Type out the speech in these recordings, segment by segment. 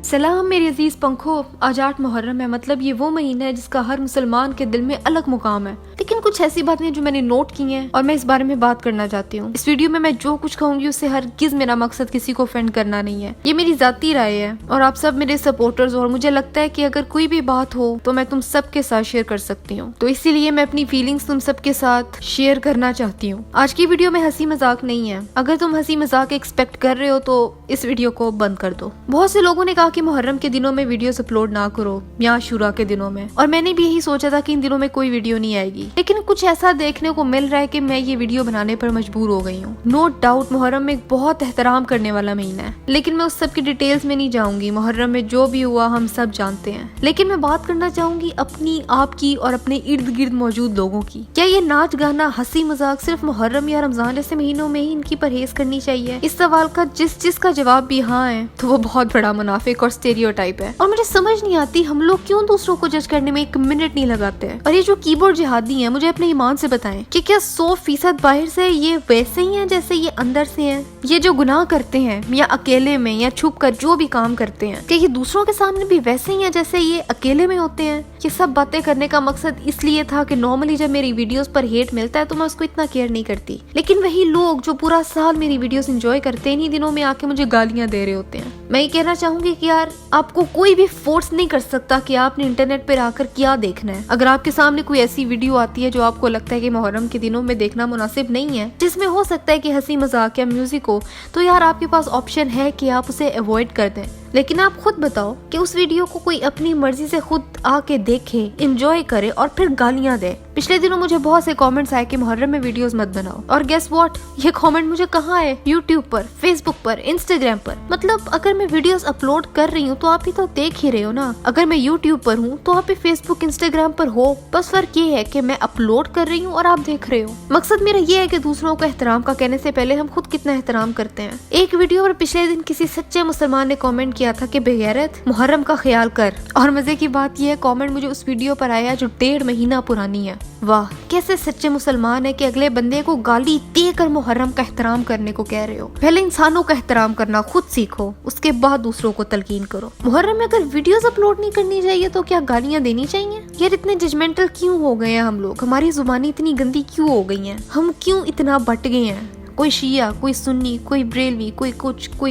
सलाम मेरे अजीज पंखो। आज 8 मुहर्रम है, मतलब ये वो महीना है जिसका हर मुसलमान के दिल में अलग मुकाम है। लेकिन कुछ ऐसी बातें जो मैंने नोट की हैं और मैं इस बारे में बात करना चाहती हूँ। इस वीडियो में मैं जो कुछ कहूंगी उससे हरगिज मेरा मकसद किसी को ऑफेंड करना नहीं है। ये मेरी जाती राय है और आप सब मेरे सपोर्टर्स, और मुझे लगता है कि अगर कोई भी बात हो तो मैं तुम सबके साथ शेयर कर सकती हूँ। तो इसीलिए मैं अपनी फीलिंग्स तुम सबके साथ शेयर करना चाहती हूँ। आज की वीडियो में हंसी मजाक नहीं है। अगर तुम हंसी मजाक एक्सपेक्ट कर रहे हो तो इस वीडियो को बंद कर दो। बहुत से लोगों ने कहा कि मुहर्रम के दिनों में वीडियोस अपलोड ना करो या आशूरा के दिनों में, और मैंने भी यही सोचा था कि इन दिनों में कोई वीडियो नहीं आएगी। लेकिन कुछ ऐसा देखने को मिल रहा है कि मैं ये वीडियो बनाने पर मजबूर हो गई हूँ। नो डाउट मुहर्रम में एक बहुत एहतराम करने वाला महीना है, लेकिन मैं उस सब की डिटेल्स में नहीं जाऊंगी। मुहर्रम में जो भी हुआ हम सब जानते हैं, लेकिन मैं बात करना चाहूंगी अपनी, आपकी और अपने इर्द गिर्द मौजूद लोगों की। क्या ये नाच गाना, हंसी मजाक सिर्फ मुहर्रम या रमजान जैसे महीनों में ही इनकी परहेज करनी चाहिए? इस सवाल का जिसका जवाब भी हाँ है तो वो बहुत बड़ा मुनाफिक और स्टेरियोटाइप है। और मुझे समझ नहीं आती हम लोग क्यों दूसरों को जज करने में 1 मिनट नहीं लगाते हैं। और ये जो कीबोर्ड जिहादी हैं, मुझे अपने ईमान से बताएं कि क्या 100% बाहर से ये वैसे ही हैं जैसे ये अंदर से हैं? ये जो गुनाह करते हैं या अकेले में या छुप कर जो भी काम करते हैं, क्या ये दूसरों के सामने भी वैसे ही हैं जैसे ये अकेले में होते हैं? ये सब बातें करने का मकसद इसलिए था कि नॉर्मली जब मेरी वीडियोस पर हेट मिलता है तो मैं उसको इतना केयर नहीं करती, लेकिन वही लोग जो पूरा साल मेरी वीडियोस एंजॉय करते हैं, इन्हीं दिनों में आके मुझे गालियां दे रहे होते हैं। मैं ये कहना चाहूंगी कि यार आपको कोई भी फोर्स नहीं कर सकता कि आपने इंटरनेट पर आकर क्या देखना है। अगर आपके सामने कोई ऐसी वीडियो आती है जो आपको लगता है कि मुहर्रम के दिनों में देखना मुनासिब नहीं है, जिसमें हो सकता है कि हंसी मजाक या म्यूजिक हो, तो यार आपके पास ऑप्शन है कि आप उसे अवॉइड कर दें। लेकिन आप खुद बताओ कि उस वीडियो को कोई अपनी मर्जी से खुद आके देखे, एंजॉय करे और फिर गालियां दे। पिछले दिनों मुझे बहुत से कमेंट्स आए कि मुहर्रम में वीडियोस मत बनाओ, और गेस व्हाट, ये कमेंट मुझे कहाँ आए? यूट्यूब पर, फेसबुक पर, इंस्टाग्राम पर। मतलब अगर मैं वीडियोस अपलोड कर रही हूँ तो आप भी तो देख ही रहे हो ना। अगर मैं यूट्यूब पर हूँ तो आप भी फेसबुक, इंस्टाग्राम पर हो। बस फर्क ये है कि मैं अपलोड कर रही हूँ और आप देख रहे हो। मकसद मेरा ये है कि दूसरों को एहतराम का कहने से पहले हम खुद कितना एहतराम करते हैं। एक वीडियो पर पिछले दिन किसी सच्चे मुसलमान ने कमेंट किया था कि बेगैरत, मुहर्रम का ख्याल कर। और मजे की बात यह है, कमेंट मुझे उस वीडियो पर आया जो 1.5 महीना पुरानी है। वाह, कैसे सच्चे मुसलमान है कि अगले बंदे को गाली देकर मुहर्रम का एहतराम करने को कह रहे हो। पहले इंसानों का एहतराम करना खुद सीखो, उसके बाद दूसरों को तलकीन करो। मुहर्रम में अगर वीडियोस अपलोड नहीं करनी चाहिए तो क्या गालियां देनी चाहिए? यार इतने जजमेंटल क्यों हो गए हैं हम लोग? हमारी जुबानी इतनी गंदी क्यों हो गई है? हम क्यों इतना बट गए हैं? कोई शिया, कोई सुन्नी, कोई बरेलवी, कोई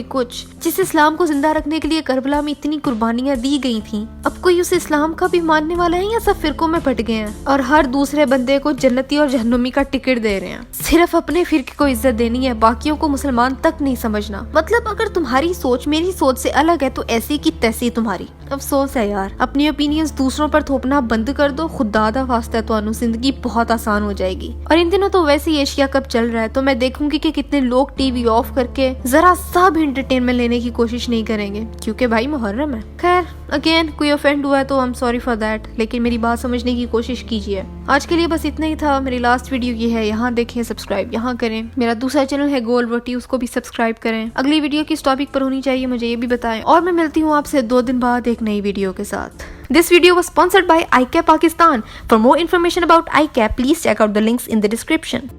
कुछ। जिस इस्लाम को जिंदा रखने के लिए करबला में इतनी कुर्बानियां दी गई थीं, अब कोई उस इस्लाम का भी मानने वाला है या सब फिरकों में बट गए हैं और हर दूसरे बंदे को जन्नती और जहन्नुमी का टिकट दे रहे हैं? सिर्फ अपने फिरके को इज्जत देनी है, बाकियों को मुसलमान तक नहीं समझना। मतलब अगर तुम्हारी सोच मेरी सोच से अलग है तो ऐसी की तैसी तुम्हारी। अफसोस है यार, अपनी ओपिनियंस दूसरों पर थोपना बंद कर दो। खुदा दा वास्ता तो जिंदगी बहुत आसान हो जाएगी। और इन दिनों तो वैसे ही एशिया कप चल रहा है, तो मैं देखूंगी कि कितने लोग टीवी ऑफ करके जरा सा भी एंटरटेनमेंट लेने की कोशिश नहीं करेंगे, क्योंकि भाई मुहर्रम है। खैर अगेन कोई ऑफेंड हुआ है तो I am sorry for that, लेकिन मेरी बात समझने की कोशिश कीजिए। आज के लिए बस इतना ही था। मेरी लास्ट वीडियो ये है, यहाँ देखें, सब्सक्राइब यहाँ करें। मेरा दूसरा चैनल है गोल रोटी, उसको भी सब्सक्राइब करें। अगली वीडियो किस टॉपिक पर होनी चाहिए मुझे ये भी बताएं, और मैं मिलती हूँ आपसे 2 दिन बाद एक नई वीडियो के साथ। This video was sponsored by iCap Pakistan. For more information about iCap, please check out the links in the description.